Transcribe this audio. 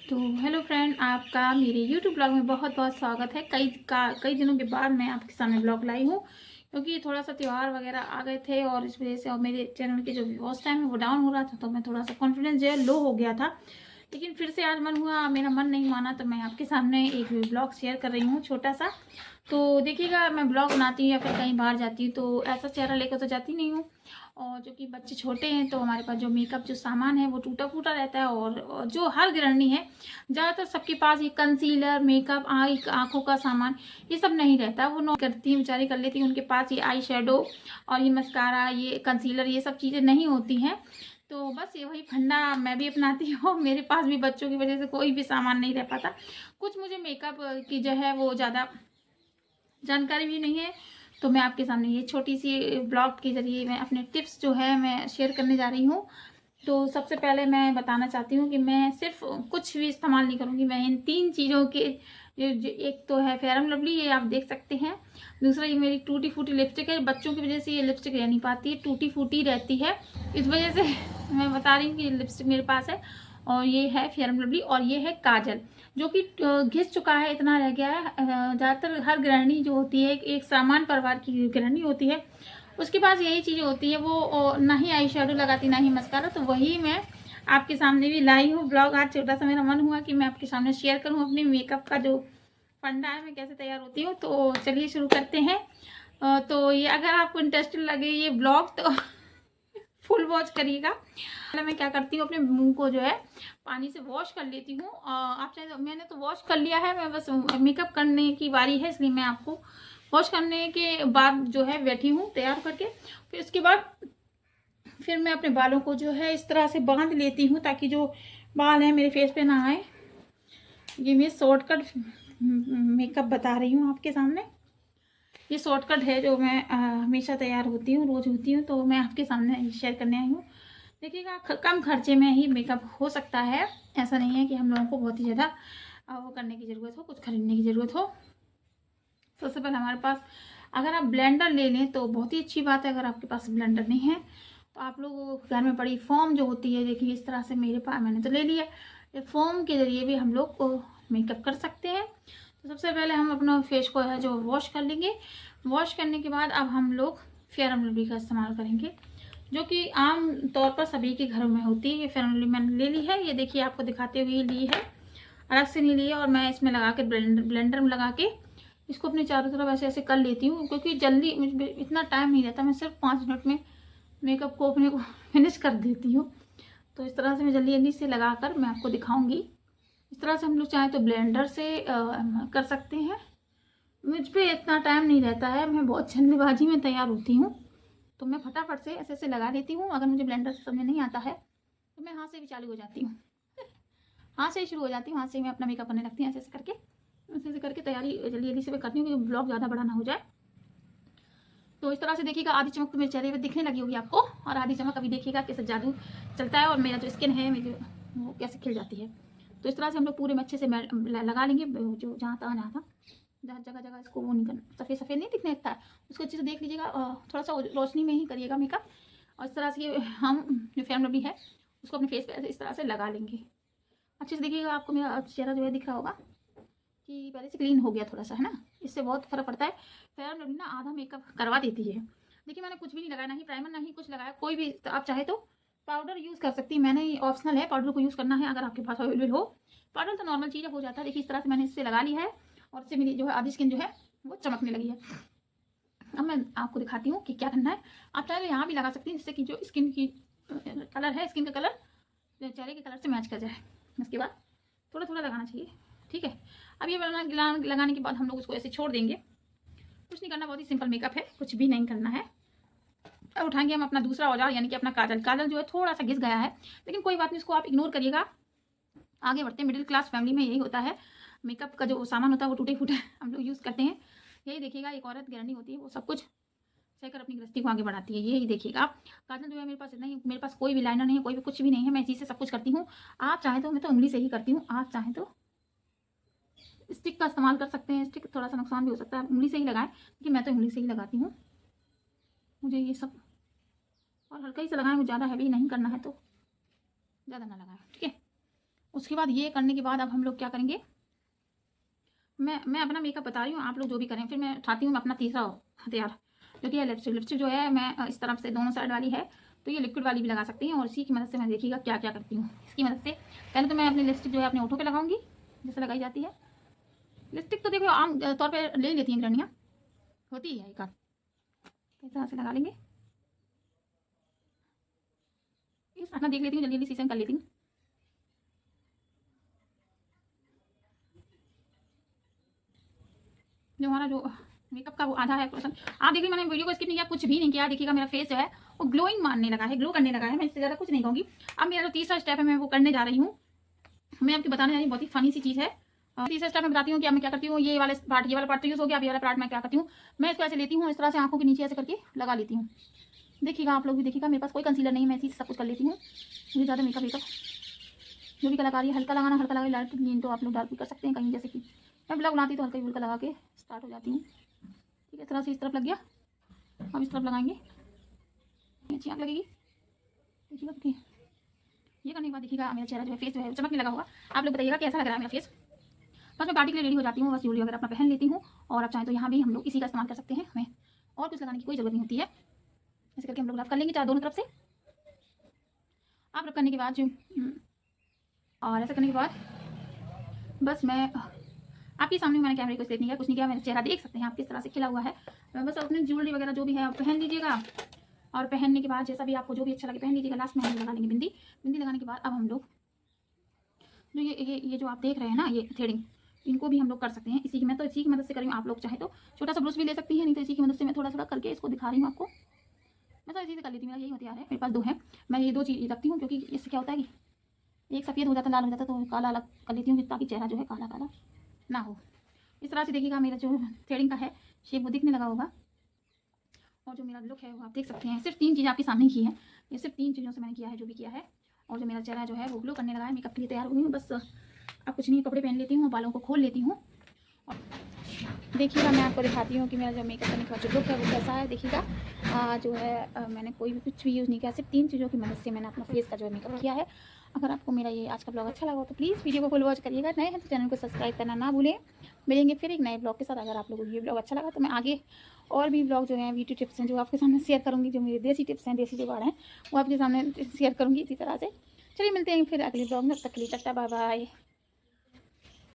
तो hello friend, आपका मेरे यूट्यूब ब्लॉग में बहुत बहुत स्वागत है। कई दिनों के बाद मैं आपके सामने ब्लॉग लाई हूँ, क्योंकि थोड़ा सा त्यौहार वगैरह आ गए थे और इस वजह से और मेरे चैनल की जो व्यूअर्स टाइम है वो डाउन हो रहा था, तो मैं थोड़ा सा कॉन्फिडेंस जो है लो हो गया था। लेकिन फिर से आज मन हुआ, मेरा मन नहीं माना, तो मैं आपके सामने एक ब्लॉग शेयर कर रही हूँ छोटा सा। तो देखिएगा, मैं ब्लॉग बनाती हूँ या फिर कहीं बाहर जाती हूँ तो ऐसा चेहरा लेकर तो जाती नहीं हूँ। और जो कि बच्चे छोटे हैं तो हमारे पास जो मेकअप जो सामान है वो टूटा फूटा रहता है, और जो हर गृहिणी है ज़्यादातर सबके पास ये कंसीलर, मेकअप, आँखों का सामान ये सब नहीं रहता। वो नौ करती हैं बेचारी, कर लेती हैं। उनके पास ये आई शेडो और ये मस्कारा, ये कंसीलर, ये सब चीज़ें नहीं होती हैं। तो बस ये वही फंडा मैं भी अपनाती हूँ। मेरे पास भी बच्चों की वजह से कोई भी सामान नहीं रह पाता। कुछ मुझे मेकअप की जो है वो ज़्यादा जानकारी भी नहीं है, तो मैं आपके सामने ये छोटी सी ब्लॉग के ज़रिए मैं अपने टिप्स जो है मैं शेयर करने जा रही हूँ। तो सबसे पहले मैं बताना चाहती हूँ कि मैं सिर्फ कुछ भी इस्तेमाल नहीं करूँगी। मैं इन 3 चीज़ों के जो एक तो है फेयर एंड लवली, ये आप देख सकते हैं। दूसरा ये मेरी टूटी फूटी लिपस्टिक है। बच्चों की वजह से ये लिपस्टिक रह नहीं पाती है, टूटी फूटी रहती है। इस वजह से मैं बता रही हूँ कि लिपस्टिक मेरे पास है। और ये है फेयर एंड लवली, और ये है काजल, जो कि घिस चुका है, इतना रह गया है। ज़्यादातर हर गृहिणी जो होती है, एक सामान्य परिवार की गृहिणी होती है, उसके पास यही चीज़ें होती है। वो ना ही आई शेडो लगाती, ना ही मस्कारा। तो वही मैं आपके सामने भी लाई हूँ ब्लॉग। आज छोटा सा मेरा मन हुआ कि मैं आपके सामने शेयर करूँ अपने मेकअप का जो फंडा है, मैं कैसे तैयार होती हूँ। तो चलिए शुरू करते हैं। तो ये अगर आपको इंटरेस्टिंग लगे ये ब्लॉग तो फुल वॉच करिएगा। पहले मैं क्या करती हूँ, अपने मुंह को जो है पानी से वॉश कर लेती हूँ। आप चाहे तो, मैंने तो वॉश कर लिया है, मैं बस मेकअप करने की बारी है, इसलिए मैं आपको वॉश करने के बाद जो है बैठी हूँ तैयार करके। फिर उसके बाद फिर मैं अपने बालों को जो है इस तरह से बांध लेती हूँ, ताकि जो बाल हैं मेरे फेस पे ना आए। ये मैं शॉर्टकट मेकअप बता रही हूँ आपके सामने। ये शॉर्टकट है जो मैं हमेशा तैयार होती हूँ, रोज़ होती हूँ, तो मैं आपके सामने शेयर करने आई हूँ। देखिएगा, कम खर्चे में ही मेकअप हो सकता है। ऐसा नहीं है कि हम लोगों को बहुत ही ज़्यादा वो करने की ज़रूरत हो, कुछ खरीदने की ज़रूरत हो। सबसे पहले हमारे पास अगर आप ब्लेंडर ले लें तो बहुत ही अच्छी बात है। अगर आपके पास ब्लेंडर नहीं है तो आप लोग घर में पड़ी फोम जो होती है, देखिए इस तरह से मेरे पास, मैंने तो ले लिया। ये फोम के ज़रिए भी हम लोग मेकअप कर सकते हैं। तो सबसे पहले हम अपना फेस को है जो वॉश कर लेंगे। वॉश करने के बाद अब हम लोग फेयर एंड लवली का इस्तेमाल करेंगे, जो कि आम तौर पर सभी के घरों में होती है। ये फेयर एंड लवली मैंने ले ली है, ये देखिए आपको दिखाते हुए ली है, अलग से नहीं ली है। और मैं इसमें लगा के ब्लेंडर में लगा के इसको अपने चारों तरफ ऐसे ऐसे कर लेती हूँ, क्योंकि जल्दी मुझे इतना टाइम नहीं रहता। मैं सिर्फ 5 मिनट में मेकअप को अपने को फिनिश कर देती हूँ। तो इस तरह से मैं जल्दी जल्दी से लगा कर मैं आपको दिखाऊंगी। इस तरह से हम लोग चाहें तो ब्लेंडर से कर सकते हैं। मुझ पे इतना टाइम नहीं रहता है, मैं बहुत जल्दबाजी में तैयार होती हूँ, तो मैं फटाफट से ऐसे ऐसे लगा लेती हूँ। अगर मुझे ब्लेंडर से समझ नहीं आता है तो मैं हाथ से भी चालू हो जाती हूँ, हाथ से ही शुरू हो जाती हूँ, हाथ से ही मैं अपना मेकअप करने लगती हूँ। ऐसे ऐसे करके, ऐसे ऐसे करके तैयारी जल्दी जल्दी से मैं करती हूँ, क्योंकि ब्लॉग ज़्यादा बड़ा ना हो जाए। तो इस तरह से देखिएगा, आधी चमक तो मेरे चेहरे पे दिखने लगी होगी आपको, और आधी चमक अभी देखिएगा कैसे जादू चलता है, और मेरा जो स्किन है मेरी वो कैसे खिल जाती है। तो इस तरह से हम लोग पूरे में अच्छे से लगा लेंगे, जो जहाँ था जहाँ था, जहाँ जगह जगह इसको वो नहीं करना, सफ़ेद सफ़ेद नहीं दिखने लगता है, उसको अच्छे से देख लीजिएगा। थोड़ा सा रोशनी में ही करिएगा मेकअप। और इस तरह से हम जो फेयर लवली है उसको अपने फेस पे इस तरह से लगा लेंगे। अच्छे से देखिएगा, आपको मेरा चेहरा जो है दिख रहा होगा कि पहले से क्लीन हो गया थोड़ा सा, है ना। इससे बहुत फर्क पड़ता है। फेयर लवली ना आधा मेकअप करवा देती है। देखिए मैंने कुछ भी नहीं लगाया, ना ही प्राइमर, ना ही कुछ लगाया, कोई भी। तो आप चाहे तो पाउडर यूज़ कर सकती है, मैंने ऑप्शनल है, पाउडर को यूज़ करना है अगर आपके पास अवेलेबल हो। पाउडर तो नॉर्मल चीज़ हो जाता है। देखिए इस तरह से मैंने इससे लगा लिया है, और इससे मेरी जो है आधी स्किन जो है वो चमकने लगी है। अब मैं आपको दिखाती हूँ कि क्या करना है। आप चाहे तो यहाँ भी लगा सकती हैं, जिससे कि जो स्किन की कलर है, स्किन का कलर चेहरे के कलर से मैच कर जाए। उसके बाद थोड़ा थोड़ा लगाना चाहिए, ठीक है। अब ये लगाने के बाद हम लोग उसको ऐसे छोड़ देंगे। कुछ नहीं करना, बहुत ही सिंपल मेकअप है, कुछ भी नहीं करना है। अब उठाएंगे हम अपना दूसरा औजार, यानी कि अपना काजल। काजल जो है थोड़ा सा घिस गया है, लेकिन कोई बात नहीं, उसको आप इग्नोर करिएगा। आगे बढ़ते हैं। मिडिल क्लास फैमिली में यही होता है, मेकअप का जो सामान होता है वो टूटे फूटे हम लोग यूज़ करते हैं। यही देखिएगा, एक औरत गृहिणी होती है, वो सब कुछ सहकर अपनी गृहस्थी को आगे बढ़ाती है। यही देखिएगा। काजल जो है मेरे पास इतना ही, मेरे पास कोई भी लाइनर नहीं है, कोई भी कुछ भी नहीं है, मैं इसी से सब कुछ करती हूँ। आप चाहें तो, मैं तो उंगली से ही करती हूँ, आप चाहें तो स्टिक का इस्तेमाल कर सकते हैं। स्टिक थोड़ा सा नुकसान भी हो सकता है, उंगली से ही लगाएं, लेकिन मैं तो उंगली से ही लगाती हूँ। मुझे ये सब और हल्का ही से लगाएं, वो ज़्यादा हैवी नहीं करना है तो ज़्यादा ना लगाएं, ठीक है। उसके बाद ये करने के बाद अब हम लोग क्या करेंगे, मैं अपना मेकअप बता रही हूँ, आप लोग जो भी करें। फिर मैं उठाती हूँ अपना तीसरा हथियार, जो कि है लिपस्टिक। लिपस्टिक जो है मैं इस तरफ से दोनों साइड वाली है, तो ये लिक्विड वाली भी लगा सकती हैं, और इसी की मदद से मैं देखिएगा क्या क्या करती हूँ। इसकी मदद से पहले तो मैं अपनी लिपस्टिक जो है अपने होठों पे लगाऊंगी, जैसे लगाई जाती है। लिपस्टिक तो देखो आम तौर पर ले लेती हैं गृहणियाँ, होती है एक आध, इस तरह से लगा लेंगे। इस अपना देख लेती हूँ, जल्दी जल्दी सीजन कर लेती हूँ। जो हमारा जो मेकअप का वो आधा है पर्सन, आप देखिए मैंने वीडियो को स्किप नहीं किया, कुछ भी नहीं किया। देखिएगा मेरा फेस जो है वो ग्लोइंग मारने लगा है, ग्लो करने लगा है। मैं इससे ज़्यादा कुछ नहीं कहूँगी। अब मेरा जो तीसरा स्टेप है मैं वो करने जा रही हूँ। मैं आपको बताने जा रही हूँ, बहुत ही फनी सी चीज़ है। तीसरा स्टेप मैं बताती हूँ कि अब मैं क्या करती हूँ। ये वाला पार्ट तो यूज़ हो गया। अब ये वाला पार्ट मैं क्या करती हूँ, मैं इसको ऐसे लेती हूँ, इस तरह से आंखों के नीचे ऐसे करके लगा लेती हूँ। देखिएगा आप लोग भी देखिएगा, मेरे पास कोई कंसीलर नहीं है, मैं इसी से सब कुछ कर लेती हूँ। मुझे ज़्यादा मेकअप जो भी कलाकारी है, हल्का लगाना, हल्का लगा, लाइट ग्रीन तो आप लोग डार्क भी कर सकते हैं कहीं, जैसे कि मैं ब्लॉग बनाती तो हल्का हल्का लगा के स्टार्ट हो जाती हूँ। ठीक है, इस तरह से इस तरफ लग गया। अब इस तरफ लगाएंगे, अच्छी आँख लगेगी। देखिएगा देखिए, ये करने के बाद देखिएगा मेरा चेहरा जो है, फेस जो है चमकने लगा होगा। आप लोग बताइएगा कैसा लग रहा है मेरा फेस। बस मैं पार्टी के लिए रेडी हो जाती हूँ, बस ज्वेलरी वगैरह अपना पहन लेती हूँ। और अब चाहें तो यहाँ भी हम लोग इसी का इस्तेमाल कर सकते हैं, हमें और कुछ लगाने की कोई ज़रूरत नहीं होती है। ऐसे करके हम लोग रफ कर लेंगे चाहे दोनों तरफ से। आप रफ करने के बाद जो और ऐसा करने के बाद बस मैं आपके सामने, मैंने कैमरे को सेट नहीं किया, कुछ नहीं किया। मेरा चेहरा देख सकते हैं आप किस तरह से खिला हुआ है। बस अपने ज्वेलरी वगैरह जो भी है आप पहन लीजिएगा, और पहनने के बाद जैसा भी आपको जो भी अच्छा लगे पहन लीजिएगा। लास्ट में हम लगा लेंगे बिंदी। बिंदी लगाने के बाद अब हम लोग जो ये जो आप देख रहे हैं ना, ये थ्रेडिंग, इनको भी हम लोग कर सकते हैं। इसी की मैं तो इसी की मदद से कर रही हूँ। आप लोग चाहे तो छोटा सा ब्रश भी ले सकती हैं, नहीं तो इसी की मदद से मैं थोड़ा थोड़ा करके इसको दिखा रही हूँ आपको। मैं तो इसी से कर लेती हूँ, मेरा यही हथियार है। मेरे पास दो है, मैं ये दो चीज़ रखती हूँ, क्योंकि इससे क्या होता है कि एक सफ़ेद हो जाता, लाल हो जाता, तो काला अलग कर लेती हूँ, ताकि चेहरा जो है काला काला ना हो। इस तरह से देखिएगा मेरा जो थ्रेडिंग का है शेप वो दिखने लगा होगा। और जो मेरा लुक है वो आप देख सकते हैं। सिर्फ 3 चीज़ें आपके सामने की है, ये सिर्फ 3 चीज़ों से मैंने किया है जो भी किया है। और जो मेरा चेहरा जो है वो ग्लो करने लगा है। मेकअप के लिए तैयार हो गई हूँ। बस अब कुछ नहीं, कपड़े पहन लेती हूँ, बालों को खोल लेती हूँ। और देखिएगा मैं आपको दिखाती हूँ कि मेरा जो मेकअप करने के बाद जो लुक है वो कैसा है। देखिएगा जो है मैंने कोई भी कुछ भी यूज़ नहीं किया, सिर्फ 3 चीज़ों की मदद से मैंने अपना फेस का जो है मेकअप किया है। अगर आपको मेरा ये आज का ब्लॉग अच्छा लगा हो तो प्लीज़ वीडियो को फुल वॉच करिएगा। नए हैं तो चैनल को सब्सक्राइब करना ना भूलें। मिलेंगे फिर एक नए ब्लॉग के साथ। अगर आप लोगों को ये ब्लॉग अच्छा लगा तो मैं आगे और भी ब्लॉग जो हैं, ब्यूटी टिप्स हैं, जो आपके सामने शेयर करूँगी, जो मेरे देसी टिप्स हैं, देसी जुगाड़ हैं, वो आपके सामने शेयर करूँगी इसी तरह से। चलिए मिलते हैं फिर अगले ब्लॉग में, तब तक के लिए टाटा बाय बाय।